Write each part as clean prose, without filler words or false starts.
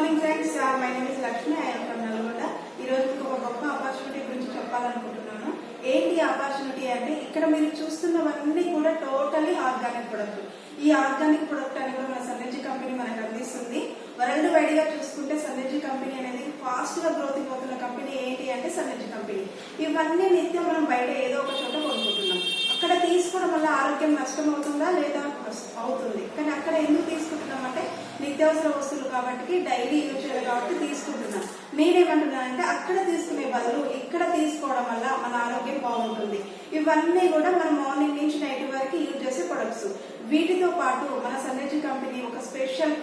Morning friends, my name is Lakshmi. I am from Nalgonda. ఈ రోజు మీకు ఒక గొప్ప ఆపర్చునిటీ గురించి చెప్పాలనుకుంటున్నాను. ఏంటి ఆపర్చునిటీ అంటే, ఇక్కడ మీరు చూస్తున్నవన్నీ కూడా టోటలీ ఆర్గానిక్ ప్రొడక్ట్. ఈ ఆర్గానిక్ ప్రొడక్ట్ అనేది కూడా మన సన్నెర్జీ కంపెనీ మనకు అందిస్తుంది. వరల్డ్ వైడ్ గా చూసుకుంటే సన్నెర్జీ కంపెనీ అనేది ఫాస్ట్ గా గ్రోత్ అవుతున్న కంపెనీ ఏంటి అంటే సన్నెర్జీ కంపెనీ. ఇవన్నీ నిత్యం మనం బయట ఏదో ఒక చోట కొనుక్కుంటున్నాం. అక్కడ తీసుకోవడం వల్ల ఆరోగ్యం నష్టం అవుతుందా లేదా? అవుతుంది. కానీ అక్కడ ఎందుకు తీసుకుంటున్నాం అంటే నిత్యావసర వస్తువులు కాబట్టి, డైలీ యూజ్ చేయాలి కాబట్టి తీసుకుంటున్నాం. నేనేమంటున్నానంటే అక్కడ తీసుకునే బదులు ఇక్కడ తీసుకోవడం వల్ల మన ఆరోగ్యం బాగుంటుంది. ఇవన్నీ కూడా మనం మార్నింగ్ నుంచి నైట్ వరకు యూజ్ చేసే ప్రొడక్ట్స్. వీటితో పాటు మన సన్నెర్జీ కంపెనీ ఒక స్పెషల్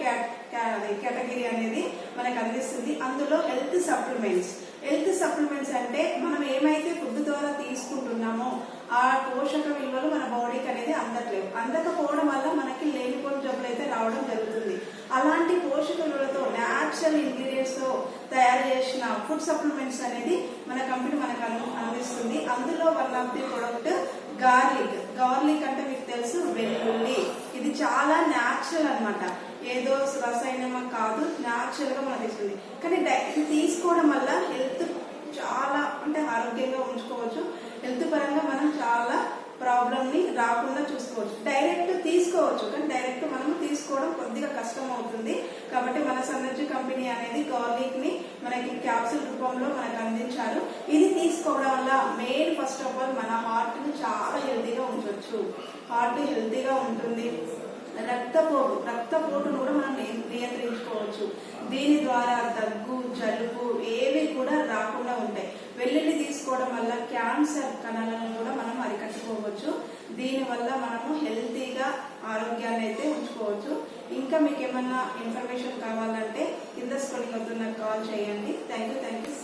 కేటగిరీ అనేది మనకు అందిస్తుంది. అందులో హెల్త్ సప్లిమెంట్స్. హెల్త్ సప్లిమెంట్స్ అంటే మనం ఏమైతే ఫుడ్ ద్వారా తీసుకుంటున్నామో ఆ పోషక విలువలు మన బాడీకి అనేది అందట్లేవు. అందకపోవడం వల్ల మనకి లేనిపోయిన జబ్బులు అయితే రావడం జరుగుతుంది. అలాంటి పోషక విలువలతో న్యాచురల్ ఇంగ్రీడియంట్స్ తో తయారు చేసిన ఫుడ్ సప్లిమెంట్స్ అనేది మన కంపెనీ మనకు అందిస్తుంది. అందులో one of the product garlic. Garlic అంటే మీకు తెలుసు, వెల్లుల్లి. ఇది చాలా న్యాచురల్ అన్నమాట. ఏదో రసాయనమా కాదు, న్యాచురల్ గా మనకు ఇస్తుంది. కానీ ఇది తీసుకోవడం వల్ల హెల్త్ చాలా అంటే ఆరోగ్యంగా ఉంచుకోవచ్చు. హెల్త్ పరంగా మనం చాలా ప్రాబ్లమ్ ని రాకుండా చూసుకోవచ్చు. డైరెక్ట్ తీసుకోవచ్చు, కానీ డైరెక్ట్ మనం తీసుకోవడం కొద్దిగా కష్టం అవుతుంది. కాబట్టి మన సన్నెర్జీ కంపెనీ అనేది గార్లిక్ ని మనకి క్యాప్సూల్ రూపంలో మనకు అందించారు. ఇది తీసుకోవడం వల్ల మెయిన్ ఫస్ట్ ఆఫ్ ఆల్ మన హార్ట్ ని చాలా హెల్తీగా ఉంచవచ్చు. హార్ట్ హెల్తీగా ఉంటుంది. రక్తపోటును కూడా మనం నియంత్రించుకోవచ్చు. దీని ద్వారా దగ్గు, జలుబు ఏవి కూడా రాకుండా ఉంటాయి. వెల్లుల్లి తీసుకోవడం వల్ల క్యాన్సర్ కణాలను కూడా మనం అరికట్టుకోవచ్చు. దీని వల్ల మనము హెల్తీగా ఆరోగ్యాన్ని అయితే ఉంచుకోవచ్చు. ఇంకా మీకు ఏమన్నా ఇన్ఫర్మేషన్ కావాలంటే కింద స్క్రోలింగ్ అవుతున్న కాల్ చేయండి. Thank you.